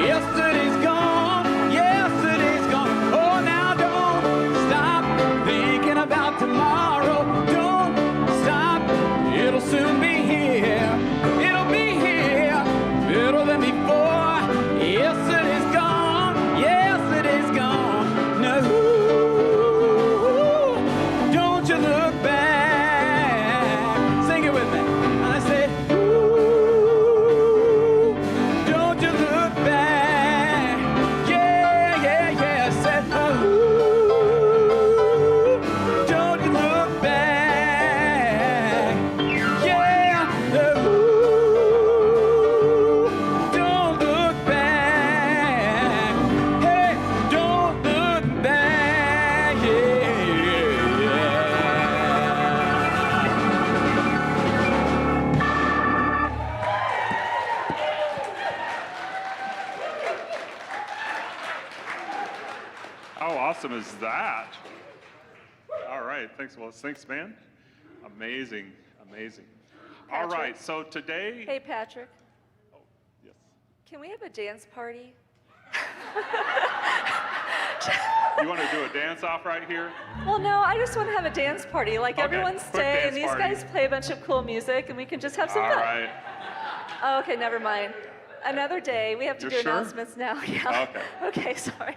Yesterday's gone, yesterday's gone. Oh, now don't stop thinking about tomorrow. Don't stop, it'll soon be here. It'll be here, better than before. Yesterday's gone, yesterday's gone. No, don't you look back. Sing it with me. I said, ooh, don't you look back. Yeah. I said, ooh, don't you look back. Yeah, ooh, don't look back. Hey, don't look back. Yeah. How awesome is that? All right, thanks, Willis. Thanks, man. Amazing. All Patrick? right, so today, Hey, Patrick, yes. can we have a dance party? You want to do a dance off right here? Well, no, I just want to have a dance party. Like, Okay, everyone quick stay, and dance these party. guys play a bunch of cool music, and we can just have some All fun. right. Oh, okay, never mind. Another day. We have to You're do sure? announcements now. Yeah. Okay. Okay, sorry.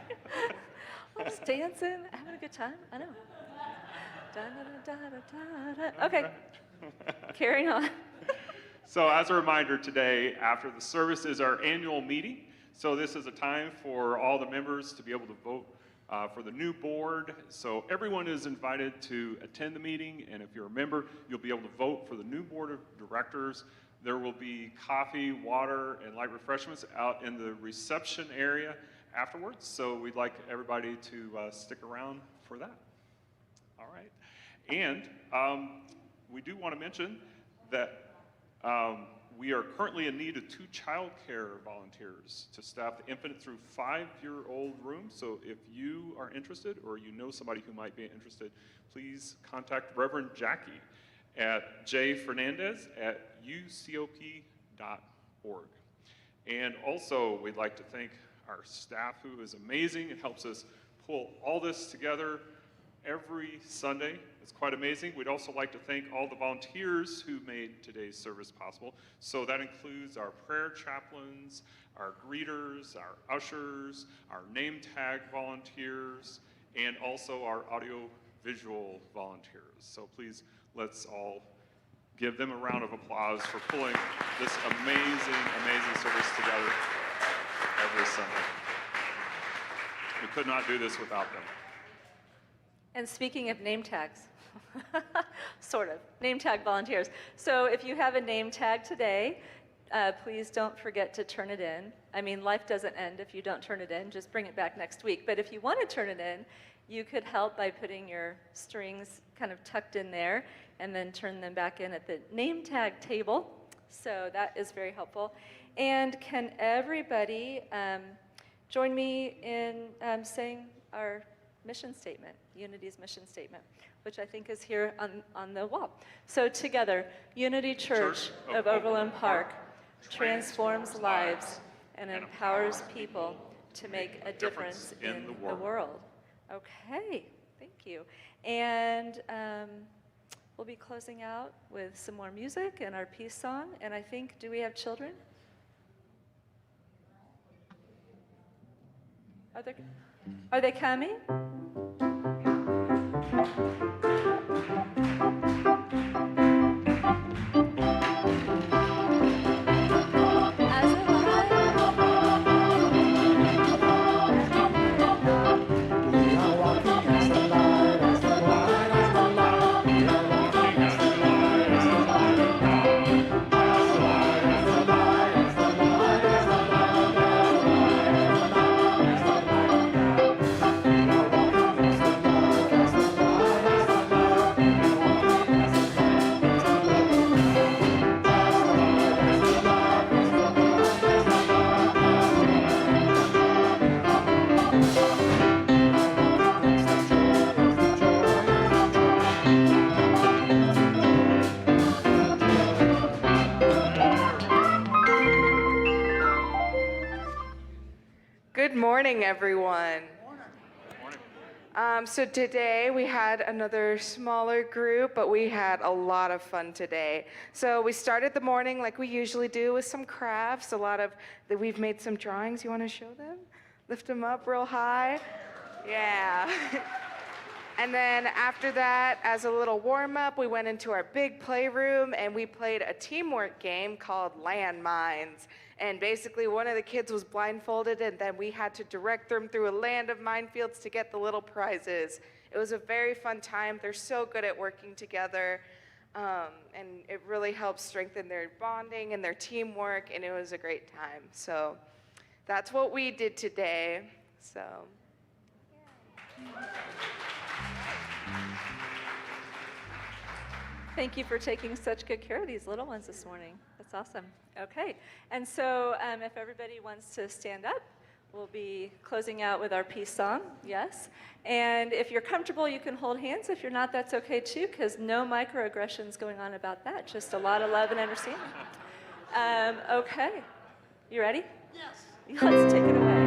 I'm just dancing, having a good time. I know. Da-da-da-da-da-da. Okay, carrying on. So as a reminder, today, after the service, is our annual meeting. So this is a time for all the members to be able to vote for the new board. So everyone is invited to attend the meeting, and if you're a member, you'll be able to vote for the new board of directors. There will be coffee, water, and light refreshments out in the reception area afterwards. So we'd like everybody to stick around for that. All right. And we do want to mention that We are currently in need of 2 child care volunteers to staff the infant through 5-year-old room. So if you are interested or you know somebody who might be interested, please contact Reverend Jacquie at jfernandez@ucop.org. And also, we'd like to thank our staff, who is amazing and helps us pull all this together every Sunday. It's quite amazing. We'd also like to thank all the volunteers who made today's service possible. So that includes our prayer chaplains, our greeters, our ushers, our name tag volunteers, and also our audio-visual volunteers. So please, let's all give them a round of applause for pulling this amazing, amazing service together every Sunday. We could not do this without them. And speaking of name tags, sort of, name tag volunteers. So if you have a name tag today, please don't forget to turn it in. I mean, life doesn't end if you don't turn it in. Just bring it back next week. But if you want to turn it in, you could help by putting your strings kind of tucked in there and then turn them back in at the name tag table. So that is very helpful. And can everybody join me in saying our mission statement, Unity's mission statement, which I think is here on the wall. So together, Unity Church of Overland Park transforms lives and empowers people to make a difference in the world. Okay, thank you. And we'll be closing out with some more music and our peace song. And I think, do we have children? Are they coming? Good morning, everyone. So today we had another smaller group, but we had a lot of fun today. So we started the morning like we usually do with some crafts. We've made some drawings. You want to show them? Lift them up real high. Yeah. And then after that, as a little warm-up, we went into our big playroom and we played a teamwork game called Landmines. And basically, one of the kids was blindfolded, and then we had to direct them through a land of minefields to get the little prizes. It was a very fun time. They're so good at working together, and it really helps strengthen their bonding and their teamwork, and it was a great time. So that's what we did today. So. Thank you for taking such good care of these little ones this morning. That's awesome. Okay, and so if everybody wants to stand up, we'll be closing out with our peace song, yes. And if you're comfortable, you can hold hands. If you're not, that's okay too, because no microaggressions going on about that, just a lot of love and understanding. Okay, you ready? Yes. Let's take it away.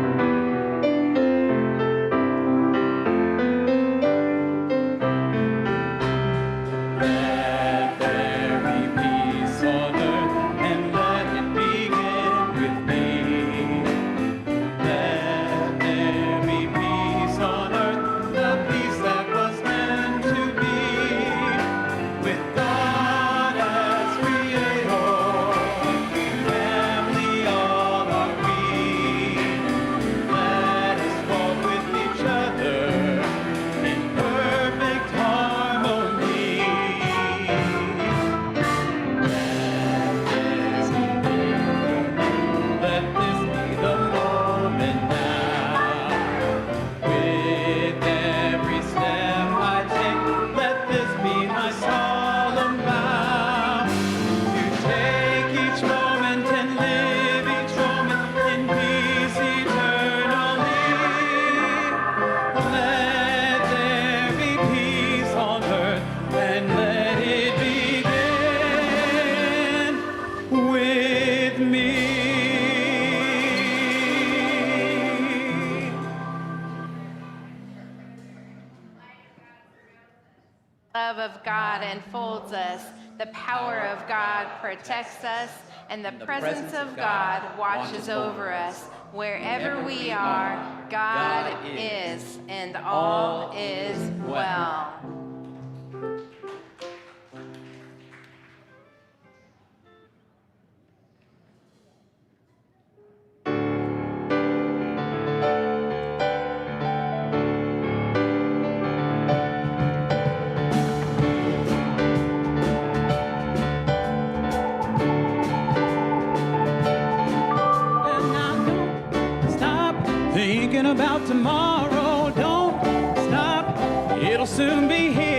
love of God enfolds us. The power of God protects us, and the presence of God watches over us. Wherever we are, God is, and all is well. Thinking about tomorrow, don't stop, it'll soon be here.